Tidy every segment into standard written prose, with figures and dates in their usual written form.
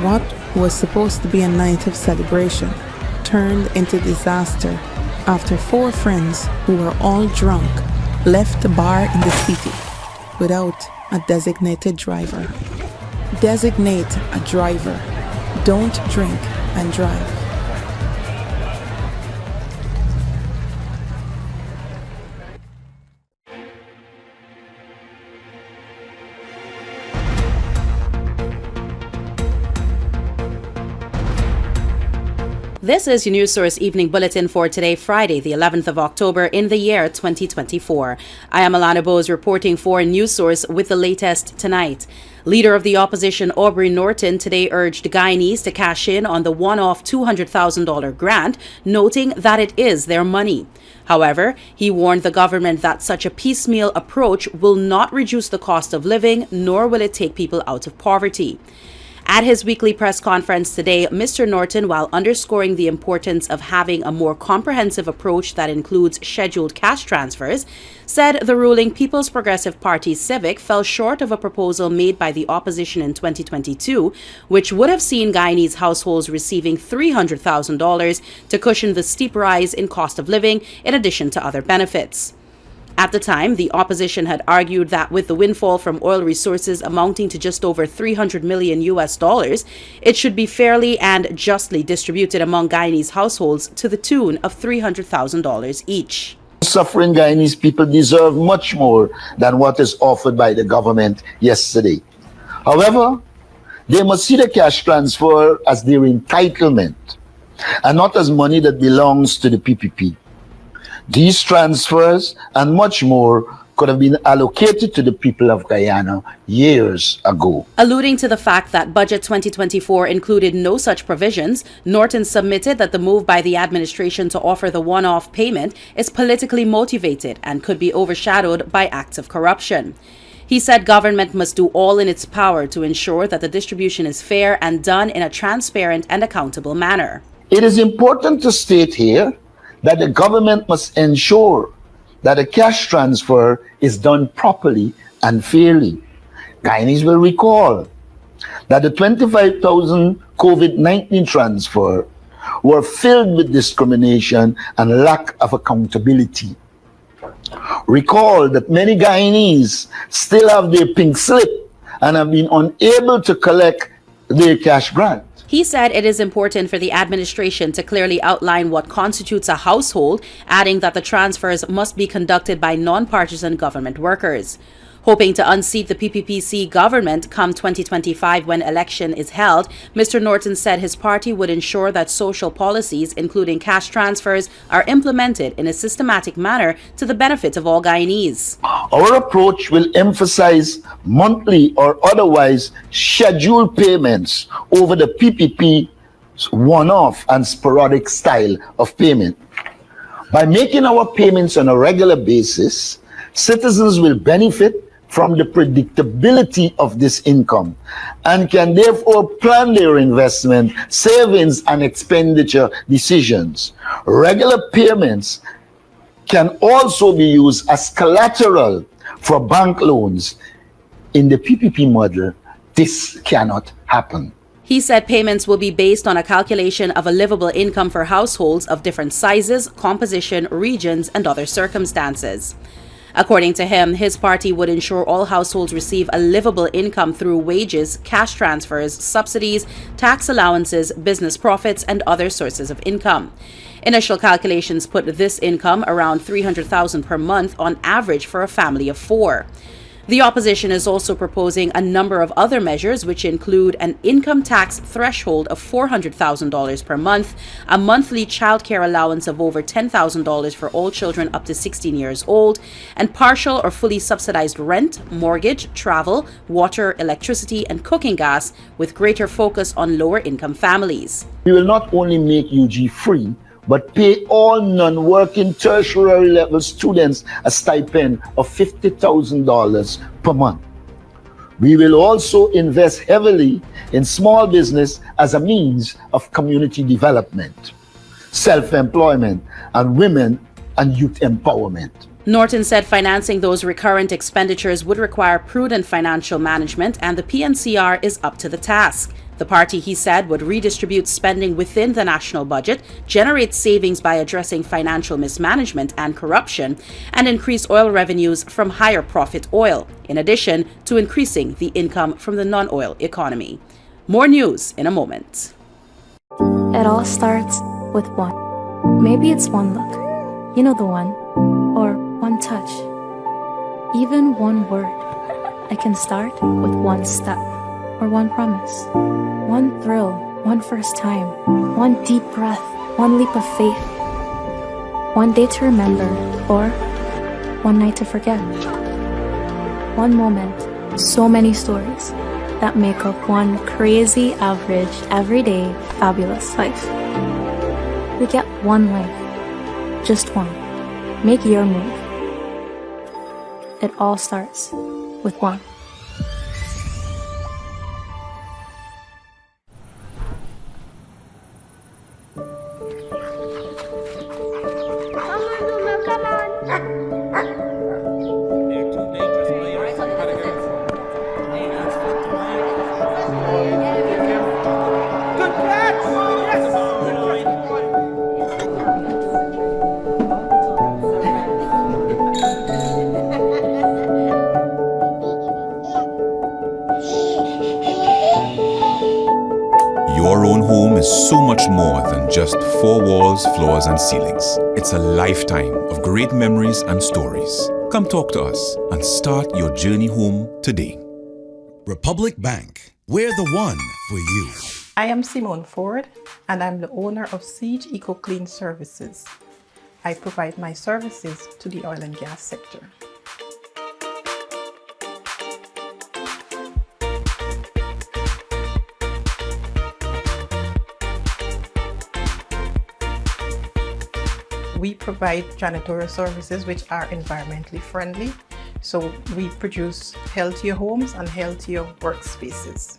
What was supposed to be a night of celebration turned into disaster after 4 friends who were all drunk left the bar in the city without a designated driver. Designate a driver. Don't drink and drive. This is your News Source Evening Bulletin for today, Friday, the 11th of October in the year 2024. I am Alana Bose reporting for News Source with the latest tonight. Leader of the opposition Aubrey Norton today urged Guyanese to cash in on the one-off $200,000 grant, noting that it is their money. However, he warned the government that such a piecemeal approach will not reduce the cost of living, nor will it take people out of poverty. At his weekly press conference today, Mr. Norton, while underscoring the importance of having a more comprehensive approach that includes scheduled cash transfers, said the ruling People's Progressive Party Civic fell short of a proposal made by the opposition in 2022, which would have seen Guyanese households receiving $300,000 to cushion the steep rise in cost of living, in addition to other benefits. At the time, the opposition had argued that with the windfall from oil resources amounting to just over $300 million, it should be fairly and justly distributed among Guyanese households to the tune of $300,000 each. Suffering Guyanese people deserve much more than what is offered by the government yesterday. However, they must see the cash transfer as their entitlement and not as money that belongs to the PPP. These transfers and much more could have been allocated to the people of Guyana years ago. Alluding to the fact that Budget 2024 included no such provisions, Norton submitted that the move by the administration to offer the one-off payment is politically motivated and could be overshadowed by acts of corruption. He said government must do all in its power to ensure that the distribution is fair and done in a transparent and accountable manner. It is important to state here that the government must ensure that a cash transfer is done properly and fairly. Guyanese will recall that the 25,000 COVID-19 transfer were filled with discrimination and lack of accountability. Recall that many Guyanese still have their pink slip and have been unable to collect their cash grant. He said it is important for the administration to clearly outline what constitutes a household, adding that the transfers must be conducted by non-partisan government workers. Hoping to unseat the PPPC government come 2025 when election is held, Mr. Norton said his party would ensure that social policies, including cash transfers, are implemented in a systematic manner to the benefit of all Guyanese. Our approach will emphasize monthly or otherwise scheduled payments over the PPP's one-off and sporadic style of payment. By making our payments on a regular basis, citizens will benefit from the predictability of this income and can therefore plan their investment, savings, and expenditure decisions. Regular payments can also be used as collateral for bank loans. In the PPP model, this cannot happen. He said payments will be based on a calculation of a livable income for households of different sizes, composition, regions, and other circumstances. According to him, his party would ensure all households receive a livable income through wages, cash transfers, subsidies, tax allowances, business profits, and other sources of income. Initial calculations put this income around $300,000 per month on average for a family of 4. The opposition is also proposing a number of other measures, which include an income tax threshold of $400,000 per month, a monthly childcare allowance of over $10,000 for all children up to 16 years old, and partial or fully subsidized rent, mortgage, travel, water, electricity, and cooking gas, with greater focus on lower income families. We will not only make UG free, but pay all non-working tertiary level students a stipend of $50,000 per month. We will also invest heavily in small business as a means of community development, self-employment, and women and youth empowerment. Norton said financing those recurrent expenditures would require prudent financial management, and the PNCR is up to the task. The party, he said, would redistribute spending within the national budget, generate savings by addressing financial mismanagement and corruption, and increase oil revenues from higher profit oil, in addition to increasing the income from the non-oil economy. More news in a moment. It all starts with one. Maybe it's one look. You know the one. Or one touch. Even one word. It can start with one step. Or one promise. One thrill. One first time. One deep breath. One leap of faith. One day to remember. Or one night to forget. One moment. So many stories that make up one crazy, average, everyday, fabulous life. We get one life. Just one. Make your move. It all starts with one. Your own home is so much more than just four walls, floors, and ceilings. It's a lifetime of great memories and stories. Come talk to us and start your journey home today. Republic Bank, we're the one for you. I am Simone Ford, and I'm the owner of Siege Eco Clean Services. I provide my services to the oil and gas sector. We provide janitorial services which are environmentally friendly. So we produce healthier homes and healthier workspaces.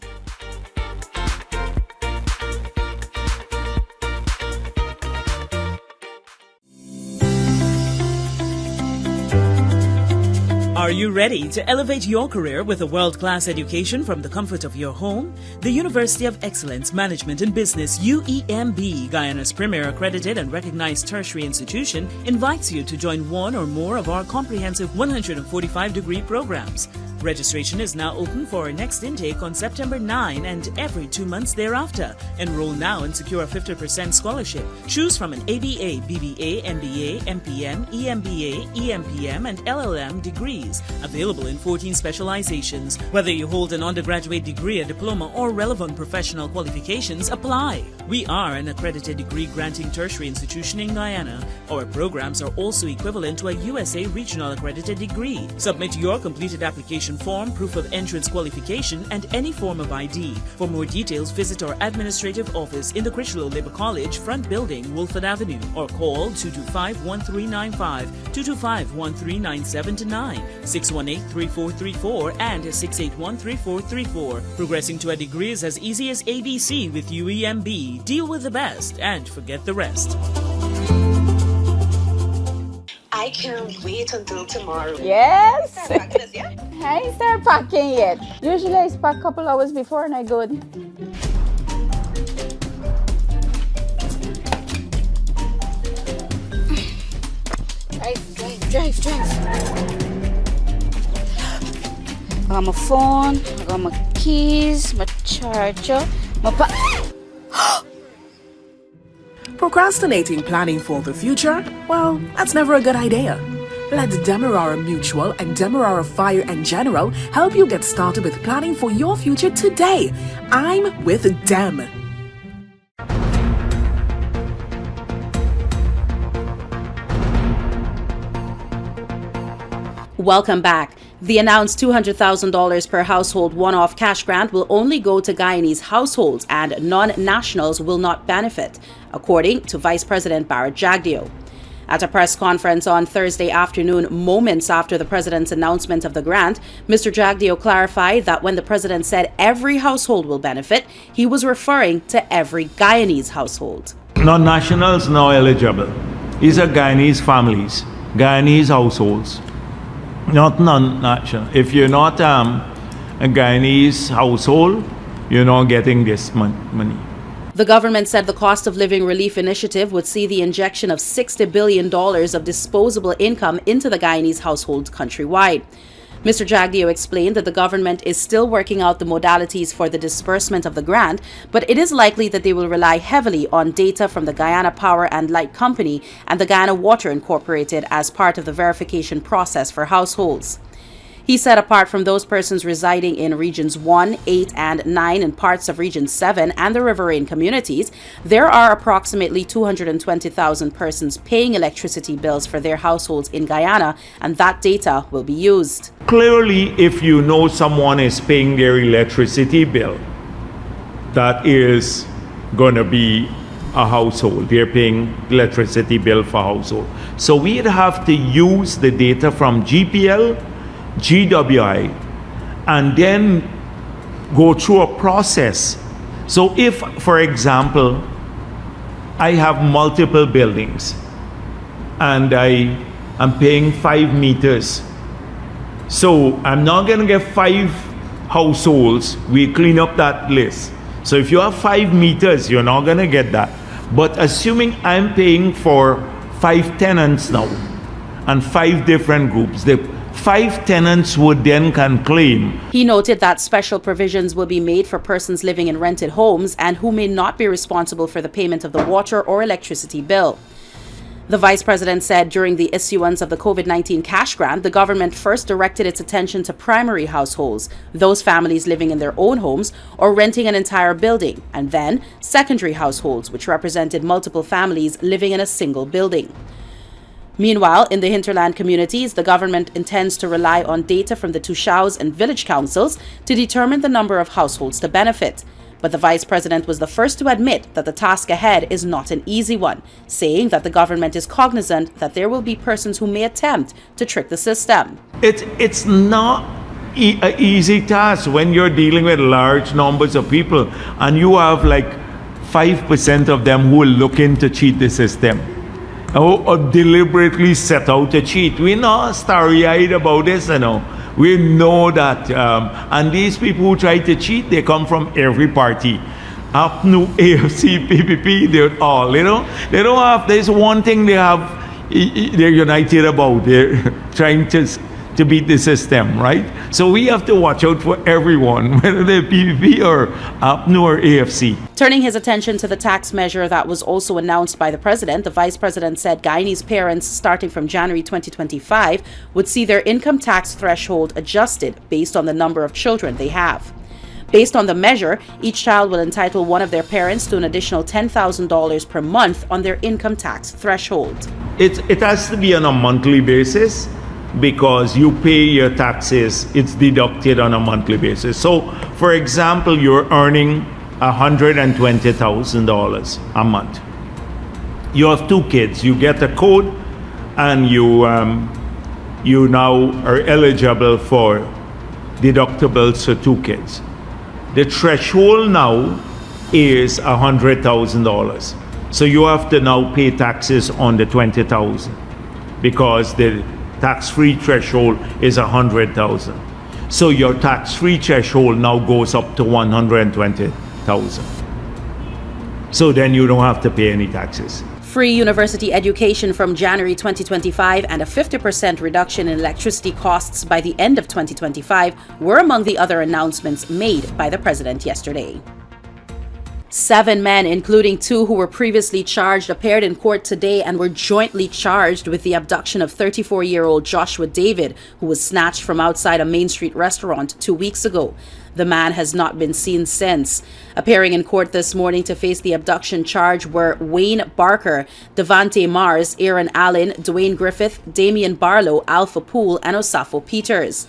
Are you ready to elevate your career with a world-class education from the comfort of your home? The University of Excellence Management and Business, UEMB, Guyana's premier accredited and recognized tertiary institution, invites you to join one or more of our comprehensive 145-degree programs. Registration is now open for our next intake on September 9 and every 2 months thereafter. Enroll now and secure a 50% scholarship. Choose from an ABA, BBA, MBA, MPM, EMBA, EMPM, and LLM degrees, available in 14 specializations. Whether you hold an undergraduate degree, a diploma, or relevant professional qualifications, apply. We are an accredited degree-granting tertiary institution in Guyana. Our programs are also equivalent to a USA Regional Accredited degree. Submit your completed application form, proof of entrance qualification, and any form of ID. For more details, visit our administrative office in the Critchlow Labour College, front building, Wolford Avenue, or call 225-1395, 225-1397-9, 618-3434, and 681-3434. Progressing to a degree is as easy as ABC with UEMB. Deal with the best and forget the rest. I can't wait until tomorrow. Yes. Yeah? I ain't start packing yet. Usually I pack a couple hours before and I go. Drive. I got my phone, I got my keys, my charger, my Procrastinating planning for the future? Well, that's never a good idea. Let Demerara Mutual and Demerara Fire and General help you get started with planning for your future today. I'm with Dem. Welcome back. The announced $200,000 per household one-off cash grant will only go to Guyanese households and non-nationals will not benefit, according to Vice President Barrett Jagdeo. At a press conference on Thursday afternoon, moments after the president's announcement of the grant, Mr. Jagdeo clarified that when the president said every household will benefit, he was referring to every Guyanese household. Non-nationals now eligible. These are Guyanese families, Guyanese households. Not non-national. If you're not a Guyanese household, you're not getting this money. The government said the cost of living relief initiative would see the injection of $60 billion of disposable income into the Guyanese households countrywide. Mr. Jagdeo explained that the government is still working out the modalities for the disbursement of the grant, but it is likely that they will rely heavily on data from the Guyana Power and Light Company and the Guyana Water Incorporated as part of the verification process for households. He said apart from those persons residing in Regions 1, 8, and 9 and parts of Region 7 and the riverine communities, there are approximately 220,000 persons paying electricity bills for their households in Guyana, and that data will be used. Clearly, if you know someone is paying their electricity bill, that is going to be a household. They're paying electricity bill for household. So we'd have to use the data from GPL, GWI, and then go through a process. So if, for example, I have multiple buildings and I am paying 5 meters, so I'm not going to get 5 households. We clean up that list. So if you have 5 meters, you're not going to get that. But assuming I'm paying for 5 tenants now and 5 different groups, the 5 tenants would then can claim. He noted that special provisions will be made for persons living in rented homes and who may not be responsible for the payment of the water or electricity bill. The Vice President said during the issuance of the COVID-19 cash grant, the government first directed its attention to primary households, those families living in their own homes or renting an entire building, and then secondary households, which represented multiple families living in a single building. Meanwhile, in the hinterland communities, the government intends to rely on data from the Tushals and village councils to determine the number of households to benefit. But the Vice President was the first to admit that the task ahead is not an easy one, saying that the government is cognizant that there will be persons who may attempt to trick the system. It's not an easy task when you're dealing with large numbers of people and you have like 5% of them who will look in to cheat the system. Or deliberately set out to cheat. We're not starry-eyed about this, you know. We know that, and these people who try to cheat, they come from every party. APNU, AFC, PPP, they're all, you know. They don't have, there's one thing they have, they're united about. They're trying to beat the system, right? So we have to watch out for everyone, whether they're PPP or APNU or AFC. Turning his attention to the tax measure that was also announced by the President, the Vice President said Guyanese parents starting from January 2025 would see their income tax threshold adjusted based on the number of children they have. Based on the measure, each child will entitle one of their parents to an additional $10,000 per month on their income tax threshold. It has to be on a monthly basis, because you pay your taxes, it's deducted on a monthly basis. So, for example, you're earning $120,000 a month. You have 2 kids, you get a code, and you now are eligible for deductibles for 2 kids. The threshold now is $100,000. So you have to now pay taxes on the $20,000 because the tax-free threshold is $100,000. So your tax-free threshold now goes up to $120,000. So then you don't have to pay any taxes. Free university education from January 2025 and a 50% reduction in electricity costs by the end of 2025 were among the other announcements made by the President yesterday. 7 men, including 2 who were previously charged, appeared in court today and were jointly charged with the abduction of 34-year-old Joshua David, who was snatched from outside a Main Street restaurant 2 weeks ago. The man has not been seen since. Appearing in court this morning to face the abduction charge were Wayne Barker, Devante Mars, Aaron Allen, Dwayne Griffith, Damian Barlow, Alpha Poole, and Osafo Peters.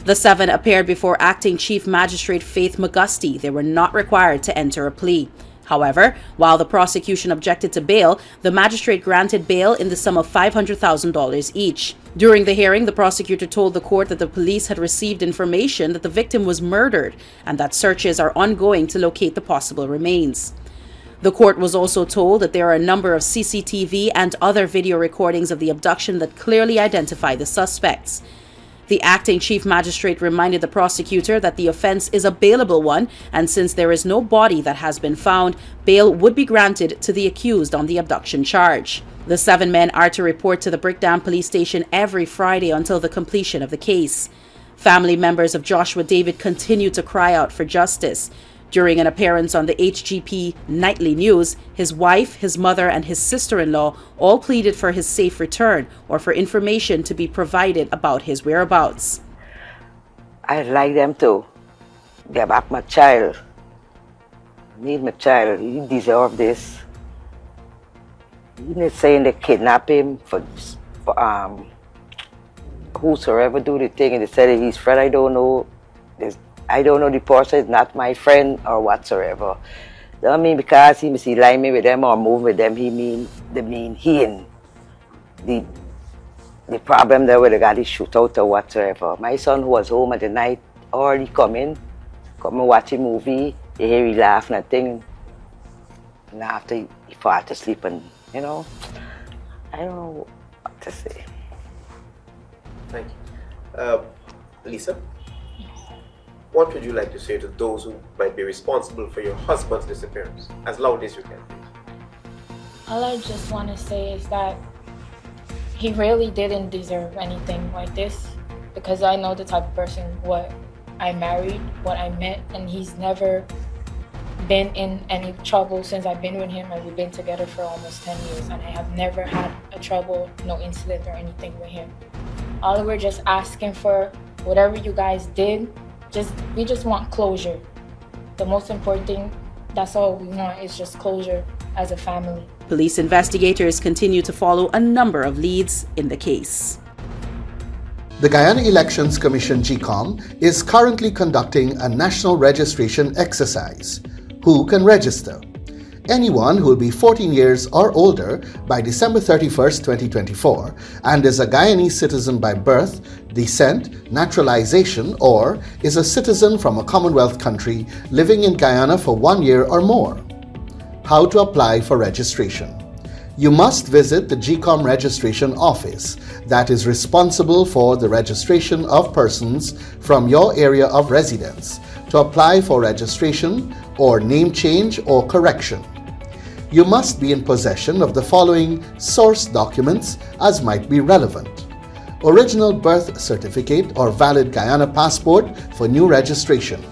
The 7 appeared before Acting Chief Magistrate Faith Magusti. They were not required to enter a plea. However, while the prosecution objected to bail, the magistrate granted bail in the sum of $500,000 each. During the hearing, the prosecutor told the court that the police had received information that the victim was murdered and that searches are ongoing to locate the possible remains. The court was also told that there are a number of CCTV and other video recordings of the abduction that clearly identify the suspects. The acting chief magistrate reminded the prosecutor that the offense is a bailable one, and since there is no body that has been found, bail would be granted to the accused on the abduction charge. The 7 men are to report to the Brickdam police station every Friday until the completion of the case. Family members of Joshua David continue to cry out for justice. During an appearance on the HGP Nightly News, his wife, his mother, and his sister-in-law all pleaded for his safe return or for information to be provided about his whereabouts. I'd like them to get back my child. I need my child. He deserves this. You're not saying they kidnap him for whosoever do the thing, and they said he's friend. I don't know. I don't know the person is not my friend or whatsoever. Don't mean because he must lie me with them or move with them, he mean he and the problem there where they got his shootout or whatsoever. My son who was home at the night already come and watch a movie, you hear he laugh and thing. And after he fall asleep and I don't know what to say. Thank you. Lisa? What would you like to say to those who might be responsible for your husband's disappearance? As loud as you can. All I just want to say is that he really didn't deserve anything like this, because I know the type of person what I married, what I met, and he's never been in any trouble since I've been with him, and we've been together for almost 10 years, and I have never had a trouble, no incident or anything with him. All we're just asking for, whatever you guys did, we just want closure. The most important thing, that's all we want, is just closure as a family. Police investigators continue to follow a number of leads in the case. The Guyana Elections Commission GCOM is currently conducting a national registration exercise. Who can register? Anyone who will be 14 years or older by December 31st, 2024 and is a Guyanese citizen by birth, descent, naturalization, or is a citizen from a Commonwealth country living in Guyana for 1 year or more. How to apply for registration? You must visit the GCOM registration office that is responsible for the registration of persons from your area of residence to apply for registration or name change or correction. You must be in possession of the following source documents as might be relevant: original birth certificate or valid Guyana passport for new registration,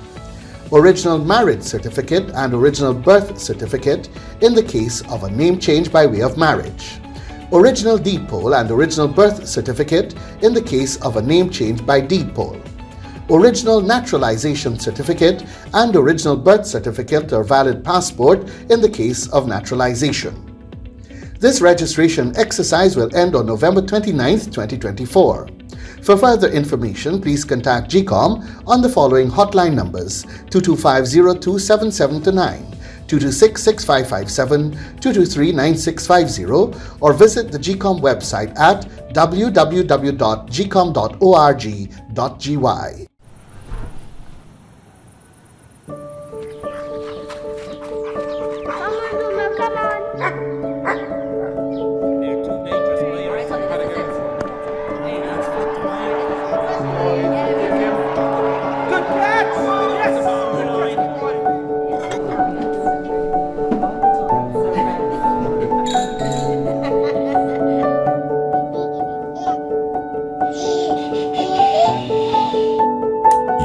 original marriage certificate and original birth certificate in the case of a name change by way of marriage, original deed poll and original birth certificate in the case of a name change by deed poll, original naturalization certificate and original birth certificate or valid passport in the case of naturalization. This registration exercise will end on November 29th, 2024. For further information, please contact GCOM on the following hotline numbers: 225-027729, 226-6557, 223-9650, or visit the GCOM website at www.gcom.org.gy.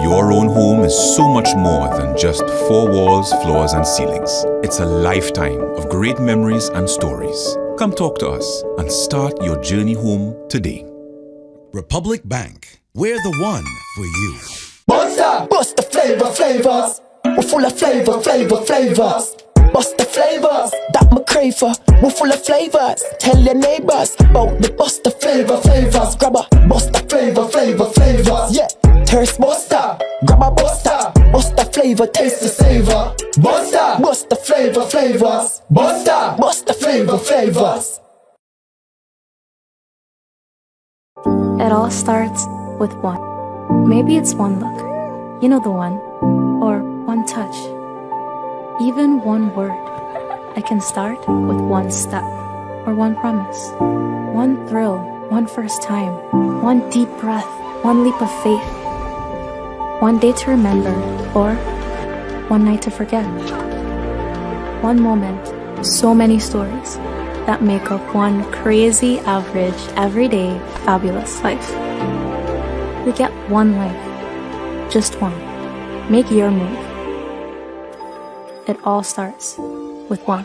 Your own home is so much more than just 4 walls, floors, and ceilings. It's a lifetime of great memories and stories. Come talk to us and start your journey home today. Republic Bank, we're the one for you. Monster! Bust the flavors. We're full of flavors. Bust the flavors, that my crave for. We're full of flavors. Tell your neighbors about the bust the flavors. Grab a bust the flavors. Yeah, thirst buster. Grab a buster. Bust the flavor, taste the savor. Buster, bust the flavors. Buster, bust the flavors. It all starts with one. Maybe it's one look, you know the one, or one touch, even one word. I can start with one step, or one promise, one thrill, one first time, one deep breath, one leap of faith, one day to remember, or one night to forget. One moment, so many stories that make up one crazy, average, everyday, fabulous life. We get one life, just one. Make your move. It all starts with one.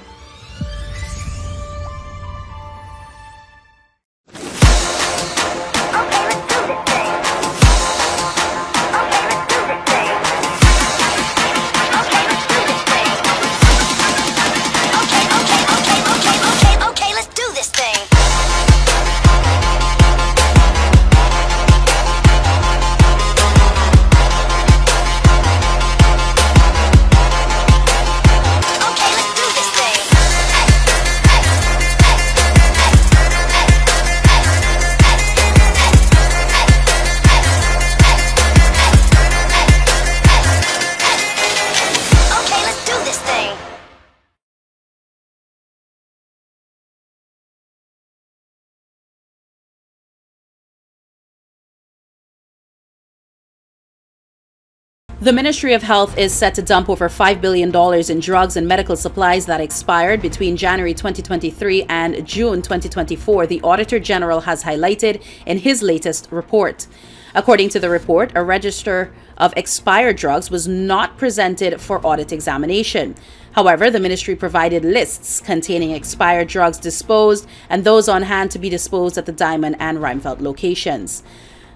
The Ministry of Health is set to dump over $5 billion in drugs and medical supplies that expired between January 2023 and June 2024, the Auditor General has highlighted in his latest report. According to the report, a register of expired drugs was not presented for audit examination. However, the ministry provided lists containing expired drugs disposed and those on hand to be disposed at the Diamond and Rheinfeldt locations.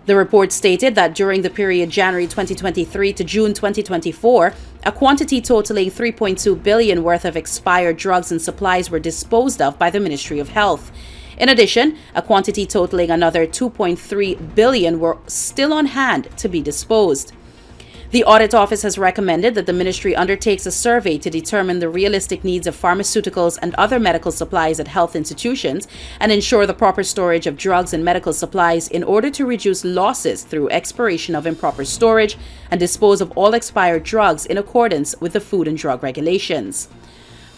The report stated that during the period January 2023 to June 2024, a quantity totaling $3.2 billion worth of expired drugs and supplies were disposed of by the Ministry of Health. In addition, a quantity totaling another $2.3 billion were still on hand to be disposed. The Audit Office has recommended that the ministry undertakes a survey to determine the realistic needs of pharmaceuticals and other medical supplies at health institutions and ensure the proper storage of drugs and medical supplies in order to reduce losses through expiration of improper storage and dispose of all expired drugs in accordance with the Food and Drug Regulations.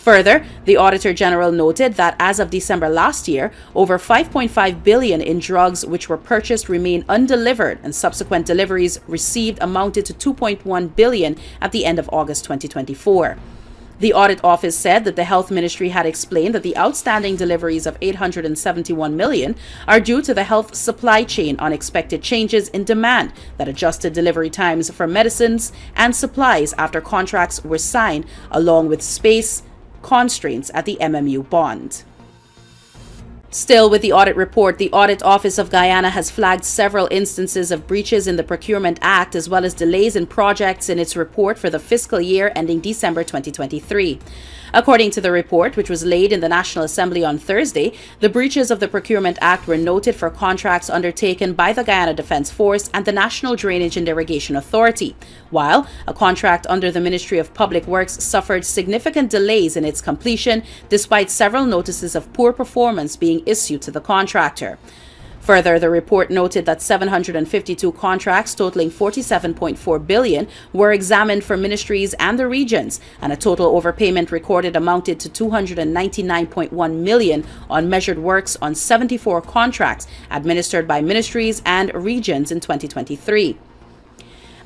Further, the Auditor General noted that as of December last year, over $5.5 billion in drugs which were purchased remain undelivered, and subsequent deliveries received amounted to $2.1 billion at the end of August 2024. The Audit Office said that the Health Ministry had explained that the outstanding deliveries of $871 million are due to the health supply chain unexpected changes in demand that adjusted delivery times for medicines and supplies after contracts were signed, along with space constraints at the MMU bond. Still with the audit report, the Audit Office of Guyana has flagged several instances of breaches in the Procurement Act as well as delays in projects in its report for the fiscal year ending December 2023. According to the report, which was laid in the National Assembly on Thursday, the breaches of the Procurement Act were noted for contracts undertaken by the Guyana Defence Force and the National Drainage and Irrigation Authority, while a contract under the Ministry of Public Works suffered significant delays in its completion despite several notices of poor performance being issued to the contractor. Further, the report noted that 752 contracts totaling $47.4 billion were examined for ministries and the regions, and a total overpayment recorded amounted to $299.1 million on measured works on 74 contracts administered by ministries and regions in 2023.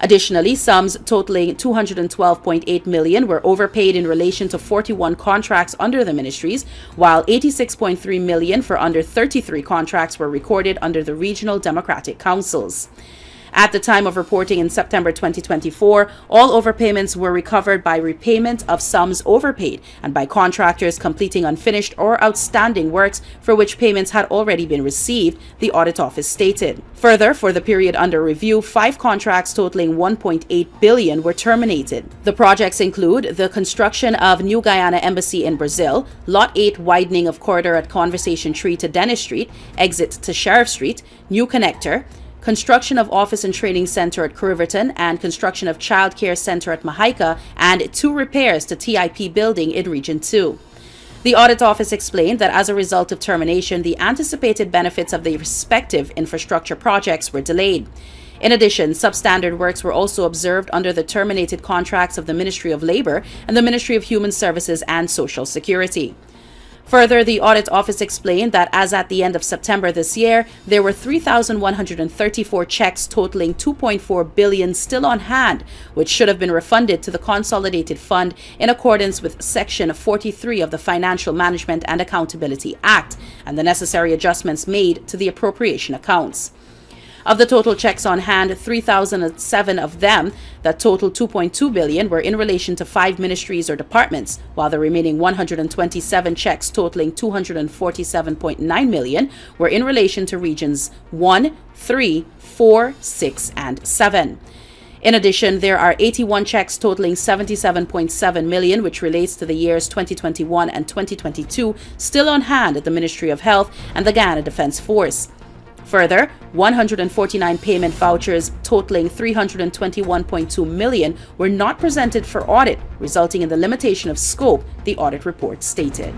Additionally, sums totaling $212.8 million were overpaid in relation to 41 contracts under the ministries, while $86.3 million for under 33 contracts were recorded under the regional democratic councils. At the time of reporting in September 2024, all overpayments were recovered by repayment of sums overpaid and by contractors completing unfinished or outstanding works for which payments had already been received, the Audit Office stated. Further, for the period under review, 5 contracts totaling $1.8 billion were terminated. The projects include the construction of New Guyana Embassy in Brazil, Lot 8 widening of corridor at Conversation Tree to Dennis Street, exit to Sheriff Street, new connector, construction of office and training center at Riverton, and construction of child care center at Mahaika, and 2 repairs to TIP building in Region 2. The Audit Office explained that as a result of termination, the anticipated benefits of the respective infrastructure projects were delayed. In addition, substandard works were also observed under the terminated contracts of the Ministry of Labor and the Ministry of Human Services and Social Security. Further, the audit office explained that as at the end of September this year, there were 3,134 checks totaling $2.4 billion still on hand, which should have been refunded to the Consolidated Fund in accordance with Section 43 of the Financial Management and Accountability Act and the necessary adjustments made to the appropriation accounts. Of the total checks on hand, 3,007 of them, that total $2.2 billion, were in relation to 5 ministries or departments, while the remaining 127 checks totaling $247.9 million were in relation to regions 1, 3, 4, 6, and 7. In addition, there are 81 checks totaling $77.7 million, which relates to the years 2021 and 2022, still on hand at the Ministry of Health and the Guyana Defence Force. Further, 149 payment vouchers totaling $321.2 million were not presented for audit, resulting in the limitation of scope, the audit report stated.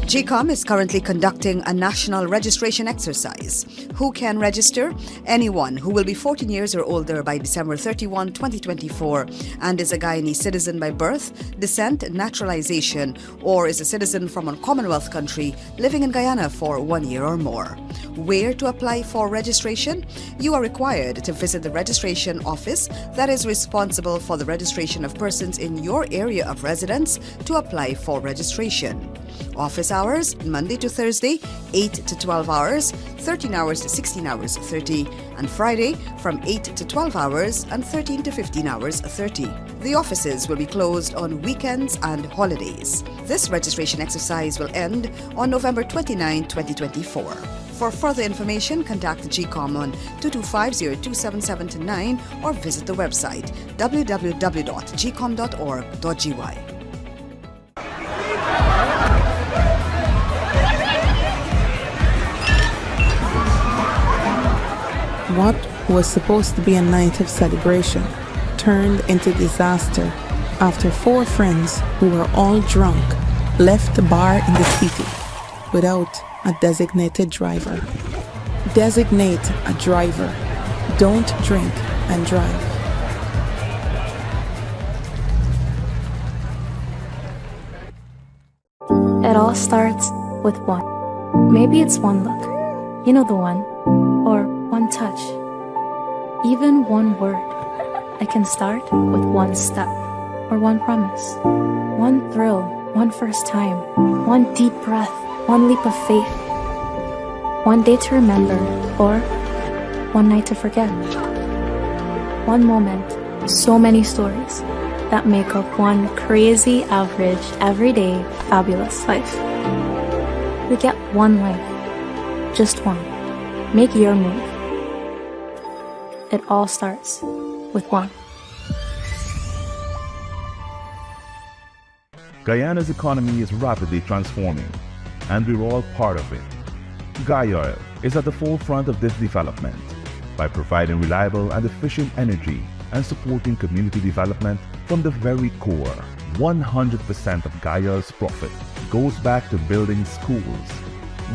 GCOM is currently conducting a national registration exercise. Who can register? Anyone who will be 14 years or older by December 31, 2024 and is a Guyanese citizen by birth, descent, naturalization, or is a citizen from a Commonwealth country living in Guyana for 1 year or more. Where to apply for registration? You are required to visit the registration office that is responsible for the registration of persons in your area of residence to apply for registration. Office hours, Monday to Thursday, 8 to 12 hours, 13 hours to 16 hours 30, and Friday from 8 to 12 hours and 13 to 15 hours 30. The offices will be closed on weekends and holidays. This registration exercise will end on November 29, 2024. For further information, contact GCOM on 225-027729 or visit the website www.gcom.org.gy. What was supposed to be a night of celebration turned into disaster after 4 friends who were all drunk left the bar in the city without a designated driver. Designate a driver. Don't drink and drive. It all starts with one. Maybe it's one look. You know the one. Or one touch. Even one word. I can start with one step. Or one promise. One thrill. One first time. One deep breath. One leap of faith. One day to remember. Or one night to forget. One moment. So many stories that make up one crazy, average, everyday, fabulous life. We get one life. Just one. Make your move. It all starts with one. Guyana's economy is rapidly transforming, and we're all part of it. Guyoil is at the forefront of this development by providing reliable and efficient energy and supporting community development from the very core. 100% of Guyoil's profit goes back to building schools,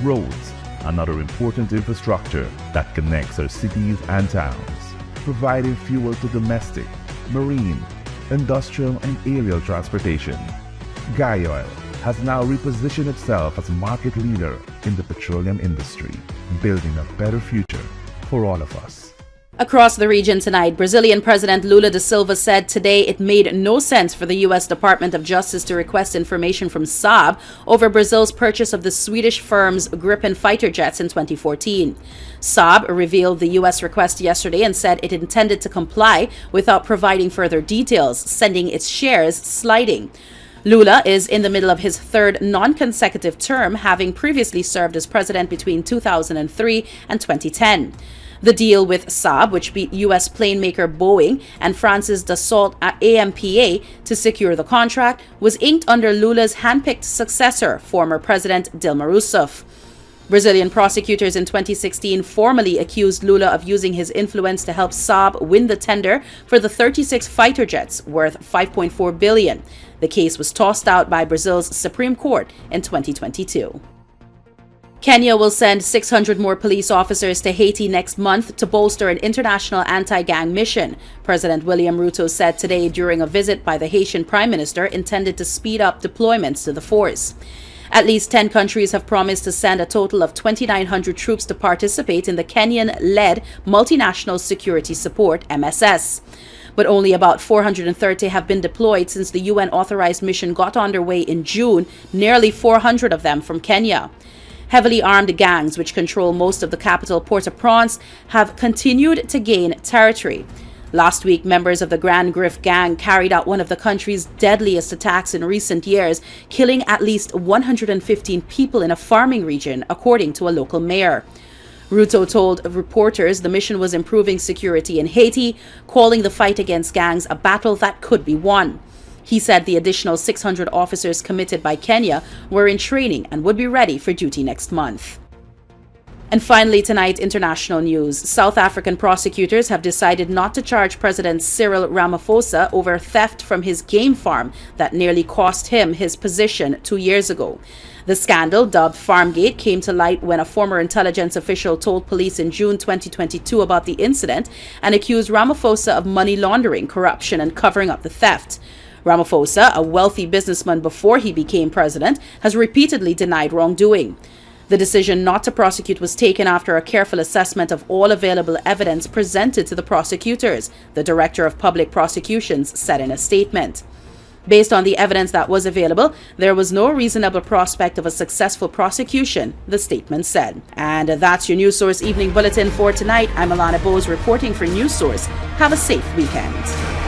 roads, and other important infrastructure that connects our cities and towns, providing fuel to domestic, marine, industrial, and aerial transportation. Guyoil has now repositioned itself as a market leader in the petroleum industry, building a better future for all of us. Across the region tonight, Brazilian President Lula da Silva said today it made no sense for the U.S. Department of Justice to request information from Saab over Brazil's purchase of the Swedish firm's Gripen fighter jets in 2014. Saab revealed the U.S. request yesterday and said it intended to comply without providing further details, sending its shares sliding. Lula is in the middle of his 3rd non-consecutive term, having previously served as president between 2003 and 2010. The deal with Saab, which beat U.S. plane maker Boeing and France's Dassault AMPA to secure the contract, was inked under Lula's handpicked successor, former President Dilma Rousseff. Brazilian prosecutors in 2016 formally accused Lula of using his influence to help Saab win the tender for the 36 fighter jets worth $5.4 billion. The case was tossed out by Brazil's Supreme Court in 2022. Kenya will send 600 more police officers to Haiti next month to bolster an international anti-gang mission, President William Ruto said today during a visit by the Haitian Prime Minister intended to speed up deployments to the force. At least 10 countries have promised to send a total of 2,900 troops to participate in the Kenyan-led Multinational Security Support, MSS. But only about 430 have been deployed since the UN-authorized mission got underway in June, nearly 400 of them from Kenya. Heavily armed gangs, which control most of the capital Port-au-Prince, have continued to gain territory. Last week, members of the Grand Griffe gang carried out one of the country's deadliest attacks in recent years, killing at least 115 people in a farming region, according to a local mayor. Ruto told reporters the mission was improving security in Haiti, calling the fight against gangs a battle that could be won. He said the additional 600 officers committed by Kenya were in training and would be ready for duty next month. And finally tonight, international news. South African prosecutors have decided not to charge President Cyril Ramaphosa over theft from his game farm that nearly cost him his position 2 years ago. The scandal, dubbed Farmgate, came to light when a former intelligence official told police in June 2022 about the incident and accused Ramaphosa of money laundering, corruption, and covering up the theft. Ramaphosa, a wealthy businessman before he became president, has repeatedly denied wrongdoing. The decision not to prosecute was taken after a careful assessment of all available evidence presented to the prosecutors, the Director of Public Prosecutions said in a statement. Based on the evidence that was available, there was no reasonable prospect of a successful prosecution, the statement said. And that's your News Source Evening Bulletin for tonight. I'm Alana Bose reporting for News Source. Have a safe weekend.